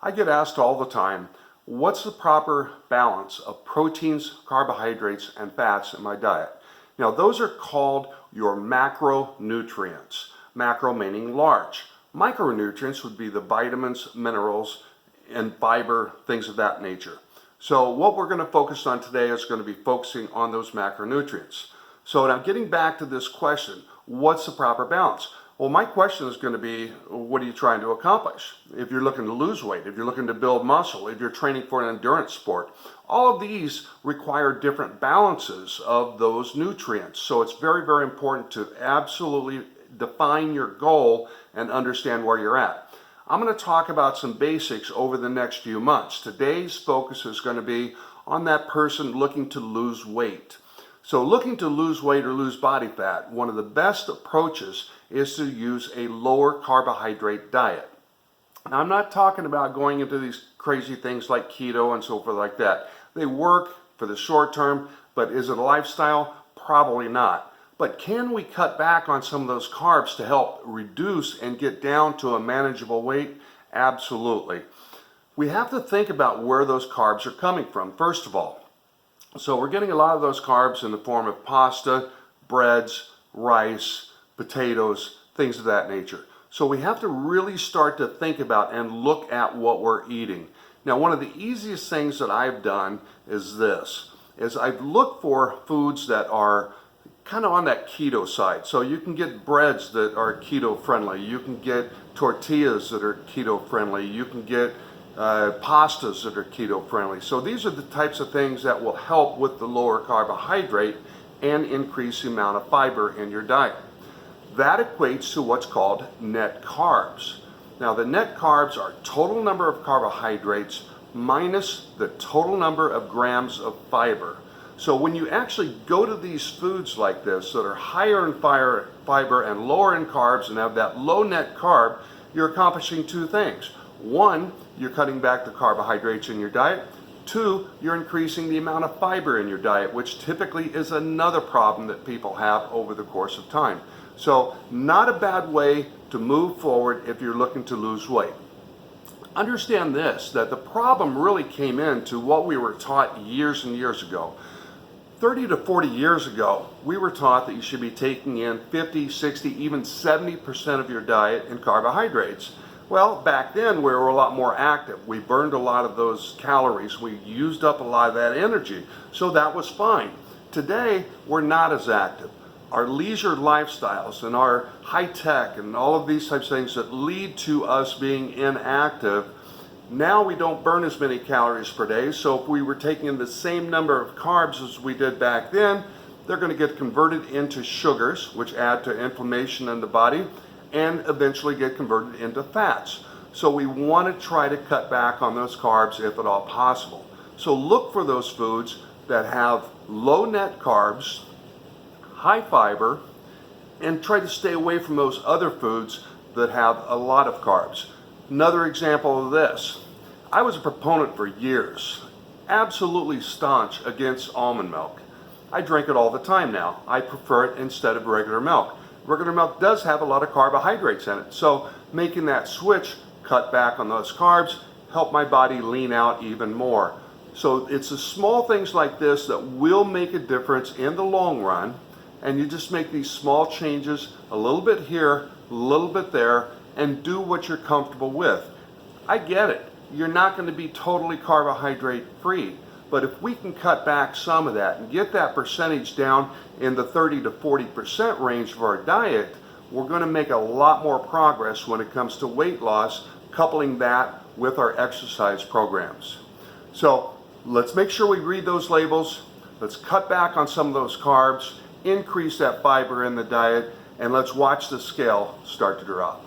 I get asked all the time, what's the proper balance of proteins, carbohydrates, and fats in my diet? Now, those are called your macronutrients. Macro meaning large. Micronutrients would be the vitamins, minerals, and fiber, things of that nature. So what we're going to focus on today is going to be focusing on those macronutrients. So now getting back to this question, what's the proper balance? Well, my question is going to be, what are you trying to accomplish? If you're looking to lose weight, if you're looking to build muscle, if you're training for an endurance sport, all of these require different balances of those nutrients. So it's very, very important to absolutely define your goal and understand where you're at. I'm going to talk about some basics over the next few months. Today's focus is going to be on that person looking to lose weight. So looking to lose weight or lose body fat, one of the best approaches is to use a lower carbohydrate diet. Now, I'm not talking about going into these crazy things like keto and so forth like that. They work for the short term, but is it a lifestyle? Probably not. But can we cut back on some of those carbs to help reduce and get down to a manageable weight? Absolutely. We have to think about where those carbs are coming from, first of all. So we're getting a lot of those carbs in the form of pasta, breads, rice, potatoes, things of that nature. So we have to really start to think about and look at what we're eating. Now, one of the easiest things that I've done is this, is I've looked for foods that are kind of on that keto side. So you can get breads that are keto friendly. You can get tortillas that are keto friendly. You can get pastas that are keto friendly. So these are the types of things that will help with the lower carbohydrate and increase the amount of fiber in your diet. That equates to what's called net carbs. Now, the net carbs are total number of carbohydrates minus the total number of grams of fiber. So when you actually go to these foods like this that are higher in fiber and lower in carbs and have that low net carb, you're accomplishing two things. One, you're cutting back the carbohydrates in your diet. Two, you're increasing the amount of fiber in your diet, which typically is another problem that people have over the course of time. So not a bad way to move forward if you're looking to lose weight. Understand this, that the problem really came into what we were taught years and years ago. 30 to 40 years ago, we were taught that you should be taking in 50, 60, even 70% of your diet in carbohydrates. Well, back then we were a lot more active. We burned a lot of those calories. We used up a lot of that energy. So that was fine. Today, we're not as active. Our leisure lifestyles and our high tech and all of these types of things that lead to us being inactive, now we don't burn as many calories per day. So if we were taking in the same number of carbs as we did back then, they're going to get converted into sugars, which add to inflammation in the body, and eventually get converted into fats. So we want to try to cut back on those carbs if at all possible. So look for those foods that have low net carbs, high fiber, and try to stay away from those other foods that have a lot of carbs. Another example of this, I was a proponent for years, absolutely staunch against almond milk. I drink it all the time now. I prefer it instead of regular milk. Regular milk does have a lot of carbohydrates in it, so making that switch, cut back on those carbs, help my body lean out even more. So it's the small things like this that will make a difference in the long run, and you just make these small changes, a little bit here, a little bit there, and do what you're comfortable with. I get it. You're not going to be totally carbohydrate free. But if we can cut back some of that and get that percentage down in the 30 to 40% range of our diet, we're going to make a lot more progress when it comes to weight loss, coupling that with our exercise programs. So let's make sure we read those labels. Let's cut back on some of those carbs, increase that fiber in the diet, and let's watch the scale start to drop.